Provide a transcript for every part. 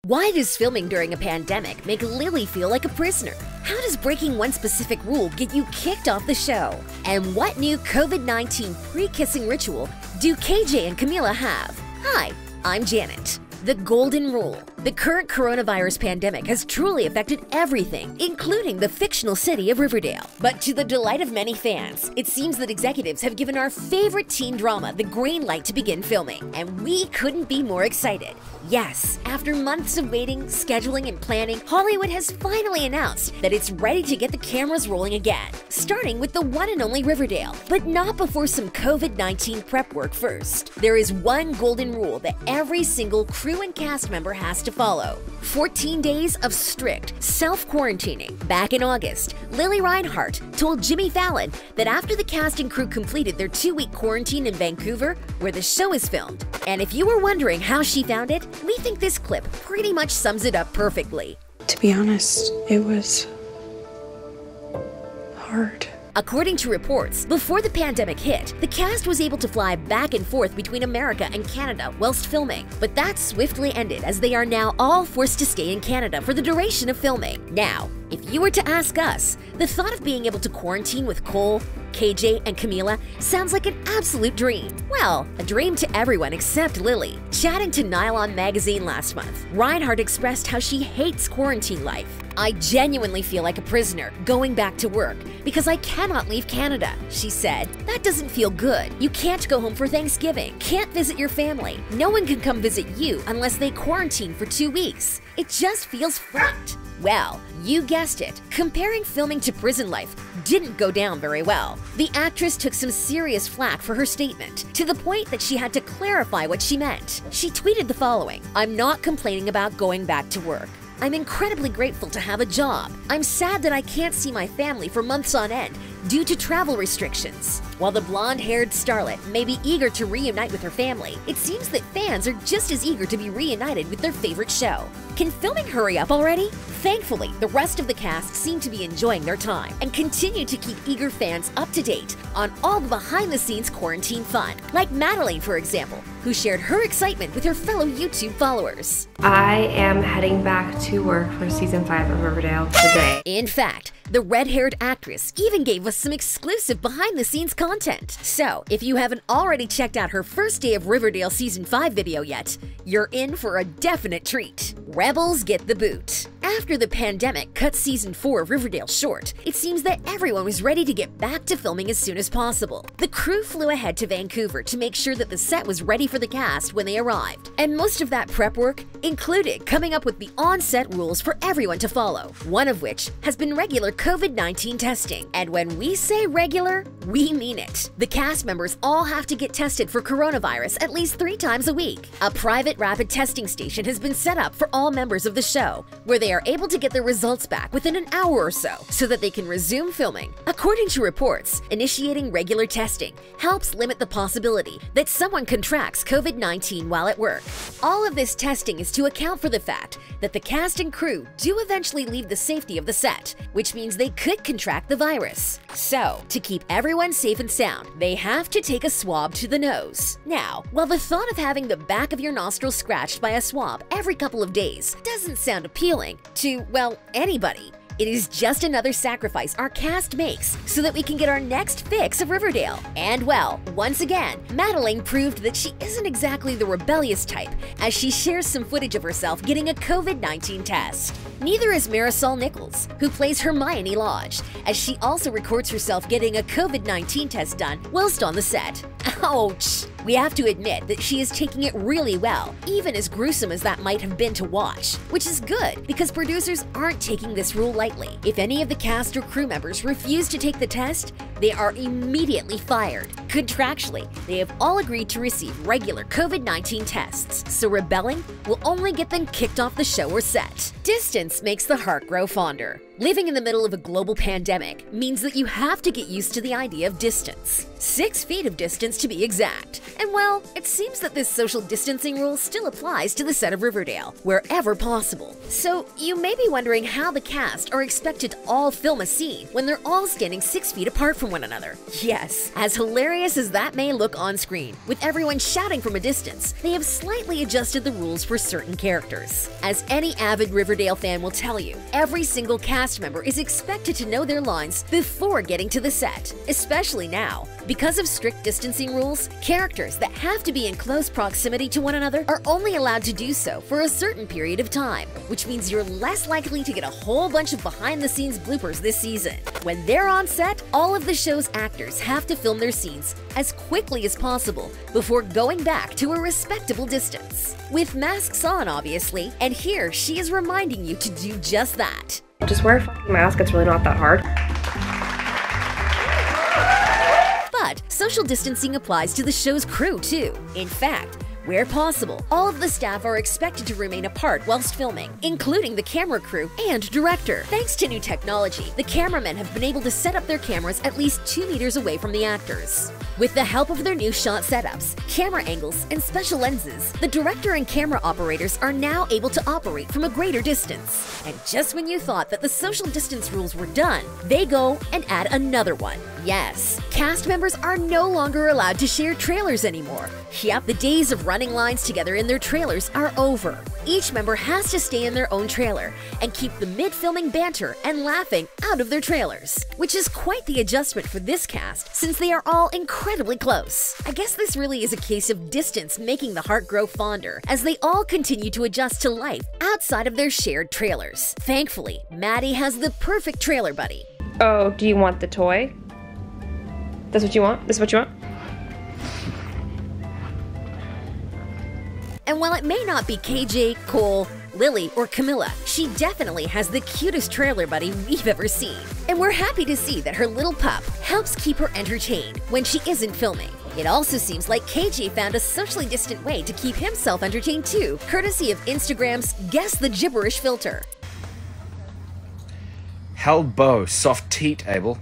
Why does filming during a pandemic make Lili feel like a prisoner? How does breaking one specific rule get you kicked off the show? And what new COVID-19 pre-kissing ritual do KJ and Camila have? Hi, I'm Janet. The Golden Rule. The current coronavirus pandemic has truly affected everything, including the fictional city of Riverdale. But to the delight of many fans, it seems that executives have given our favorite teen drama the green light to begin filming, and we couldn't be more excited. Yes, after months of waiting, scheduling, and planning, Hollywood has finally announced that it's ready to get the cameras rolling again, starting with the one and only Riverdale, but not before some COVID-19 prep work first. There is one golden rule that every single crew and cast member has to follow: 14 days of strict self-quarantining. Back in August, Lili Reinhart told Jimmy Fallon that after the cast and crew completed their 2-week quarantine in Vancouver, where the show is filmed. And if you were wondering how she found it, we think this clip pretty much sums it up perfectly. To be honest, it was hard. According to reports, before the pandemic hit, the cast was able to fly back and forth between America and Canada whilst filming. But that swiftly ended as they are now all forced to stay in Canada for the duration of filming. Now, if you were to ask us, the thought of being able to quarantine with Cole, KJ, and Camila sounds like an absolute dream. Well, a dream to everyone except Lili. Chatting to Nylon magazine last month, Reinhart expressed how she hates quarantine life. "I genuinely feel like a prisoner going back to work because I cannot leave Canada," she said. "That doesn't feel good. You can't go home for Thanksgiving, can't visit your family. No one can come visit you unless they quarantine for 2 weeks. It just feels flat." Well, you guessed it, comparing filming to prison life didn't go down very well. The actress took some serious flack for her statement, to the point that she had to clarify what she meant. She tweeted the following: "I'm not complaining about going back to work. I'm incredibly grateful to have a job. I'm sad that I can't see my family for months on end due to travel restrictions." While the blonde-haired starlet may be eager to reunite with her family, it seems that fans are just as eager to be reunited with their favorite show. Can filming hurry up already? Thankfully, the rest of the cast seem to be enjoying their time and continue to keep eager fans up to date on all the behind-the-scenes quarantine fun, like Madelaine, for example, who shared her excitement with her fellow YouTube followers. I am heading back to work for season 5 of Riverdale today. In fact, the red-haired actress even gave us some exclusive behind-the-scenes content. So, if you haven't already checked out her first day of Riverdale season 5 video yet, you're in for a definite treat. Rebels get the boot. After the pandemic cut season 4 of Riverdale short, it seems that everyone was ready to get back to filming as soon as possible. The crew flew ahead to Vancouver to make sure that the set was ready for the cast when they arrived, and most of that prep work included coming up with the on-set rules for everyone to follow, one of which has been regular COVID-19 testing. And when we say regular, we mean it. The cast members all have to get tested for coronavirus at least 3 times a week. A private rapid testing station has been set up for all members of the show, where they are able to get their results back within an hour or so that they can resume filming. According to reports, initiating regular testing helps limit the possibility that someone contracts COVID-19 while at work. All of this testing is to account for the fact that the cast and crew do eventually leave the safety of the set, which means they could contract the virus. So, to keep everyone safe and sound, they have to take a swab to the nose. Now, while the thought of having the back of your nostril scratched by a swab every couple of days doesn't sound appealing to, well, anybody, it is just another sacrifice our cast makes so that we can get our next fix of Riverdale. And well, once again, Madelaine proved that she isn't exactly the rebellious type, as she shares some footage of herself getting a COVID-19 test. Neither is Marisol Nichols, who plays Hermione Lodge, as she also records herself getting a COVID-19 test done whilst on the set. Ouch! We have to admit that she is taking it really well, even as gruesome as that might have been to watch, which is good because producers aren't taking this rule lightly. If any of the cast or crew members refuse to take the test, they are immediately fired. Contractually, they have all agreed to receive regular COVID-19 tests, so rebelling will only get them kicked off the show or set. Distance makes the heart grow fonder. Living in the middle of a global pandemic means that you have to get used to the idea of distance. 6 feet of distance to be exact. And well, it seems that this social distancing rule still applies to the set of Riverdale, wherever possible. So you may be wondering how the cast are expected to all film a scene when they're all standing 6 feet apart from from one another. Yes, as hilarious as that may look on screen, with everyone shouting from a distance, they have slightly adjusted the rules for certain characters. As any avid Riverdale fan will tell you, every single cast member is expected to know their lines before getting to the set, especially now. Because of strict distancing rules, characters that have to be in close proximity to one another are only allowed to do so for a certain period of time, which means you're less likely to get a whole bunch of behind-the-scenes bloopers this season. When they're on set, all of the show's actors have to film their scenes as quickly as possible before going back to a respectable distance. With masks on, obviously, and here she is reminding you to do just that. Just wear a fucking mask, it's really not that hard. But social distancing applies to the show's crew too. In fact, where possible, all of the staff are expected to remain apart whilst filming, including the camera crew and director. Thanks to new technology, the cameramen have been able to set up their cameras at least 2 meters away from the actors. With the help of their new shot setups, camera angles, and special lenses, the director and camera operators are now able to operate from a greater distance. And just when you thought that the social distance rules were done, they go and add another one. Yes, cast members are no longer allowed to share trailers anymore. Yep, the days of running lines together in their trailers are over. Each member has to stay in their own trailer and keep the mid-filming banter and laughing out of their trailers, which is quite the adjustment for this cast since they are all incredibly close. I guess this really is a case of distance making the heart grow fonder as they all continue to adjust to life outside of their shared trailers. Thankfully, Maddie has the perfect trailer buddy. Oh, do you want the toy? That's what you want? This is what you want? And while it may not be KJ, Cole, Lili, or Camila, she definitely has the cutest trailer buddy we've ever seen. And we're happy to see that her little pup helps keep her entertained when she isn't filming. It also seems like KJ found a socially distant way to keep himself entertained too, courtesy of Instagram's Guess the Gibberish filter. How bow soft tea table?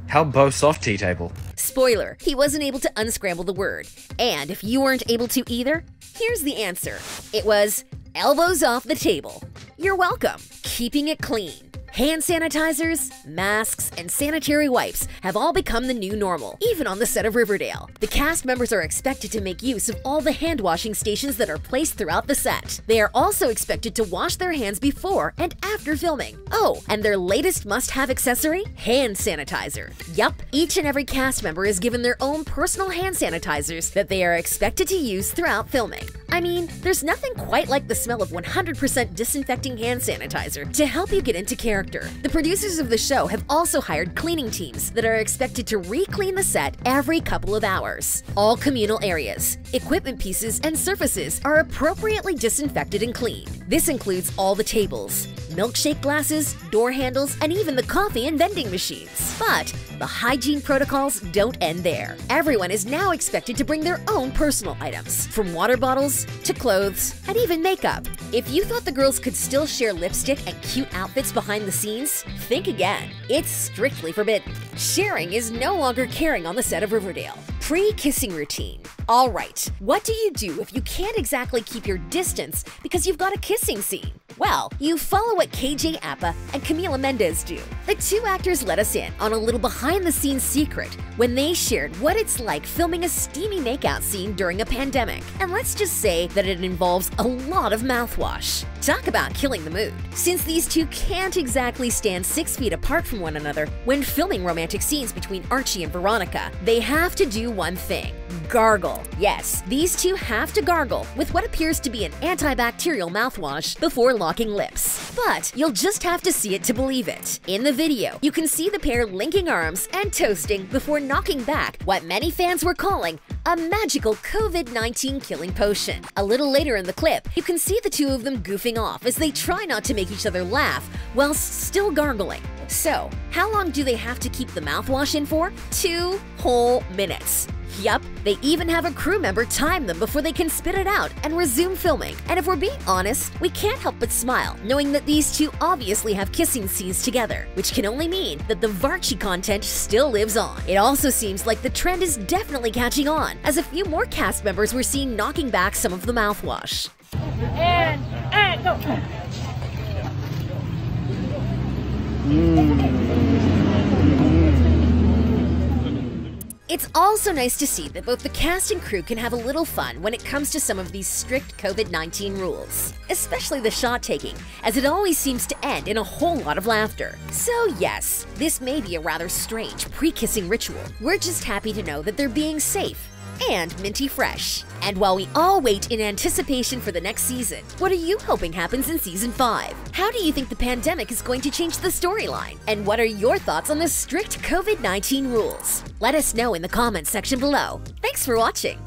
How bow soft tea table? Spoiler, he wasn't able to unscramble the word. And if you weren't able to either, here's the answer. It was elbows off the table. You're welcome. Keeping it clean. Hand sanitizers, masks, and sanitary wipes have all become the new normal, even on the set of Riverdale. The cast members are expected to make use of all the hand washing stations that are placed throughout the set. They are also expected to wash their hands before and after filming. Oh, and their latest must-have accessory? Hand sanitizer. Yup, each and every cast member is given their own personal hand sanitizers that they are expected to use throughout filming. I mean, there's nothing quite like the smell of 100% disinfecting hand sanitizer to help you get into character. The producers of the show have also hired cleaning teams that are expected to re-clean the set every couple of hours. All communal areas, equipment pieces, and surfaces are appropriately disinfected and cleaned. This includes all the tables, milkshake glasses, door handles, and even the coffee and vending machines. But the hygiene protocols don't end there. Everyone is now expected to bring their own personal items, from water bottles to clothes and even makeup. If you thought the girls could still share lipstick and cute outfits behind the scenes, think again. It's strictly forbidden. Sharing is no longer caring on the set of Riverdale. Pre-kissing routine. Alright, what do you do if you can't exactly keep your distance because you've got a kissing scene? Well, you follow what KJ and Camila Mendes do. The two actors let us in on a little behind-the-scenes secret when they shared what it's like filming a steamy makeout scene during a pandemic. And let's just say that it involves a lot of mouthwash. Talk about killing the mood. Since these two can't exactly stand 6 feet apart from one another when filming romantic scenes between Archie and Veronica, they have to do one thing: gargle. Yes, these two have to gargle with what appears to be an antibacterial mouthwash before locking lips. But you'll just have to see it to believe it. In the video, you can see the pair linking arms and toasting before knocking back what many fans were calling a magical COVID-19 killing potion. A little later in the clip, you can see the two of them goofing off as they try not to make each other laugh whilst still gargling. So, how long do they have to keep the mouthwash in for? 2 whole minutes. Yup, they even have a crew member time them before they can spit it out and resume filming. And if we're being honest, we can't help but smile, knowing that these two obviously have kissing scenes together, which can only mean that the Varchi content still lives on. It also seems like the trend is definitely catching on, as a few more cast members were seen knocking back some of the mouthwash. And go! It's also nice to see that both the cast and crew can have a little fun when it comes to some of these strict COVID-19 rules, especially the shot taking, as it always seems to end in a whole lot of laughter. So yes, this may be a rather strange pre-kissing ritual. We're just happy to know that they're being safe and minty fresh. And while we all wait in anticipation for the next season, what are you hoping happens in Season 5? How do you think the pandemic is going to change the storyline? And what are your thoughts on the strict COVID-19 rules? Let us know in the comments section below. Thanks for watching!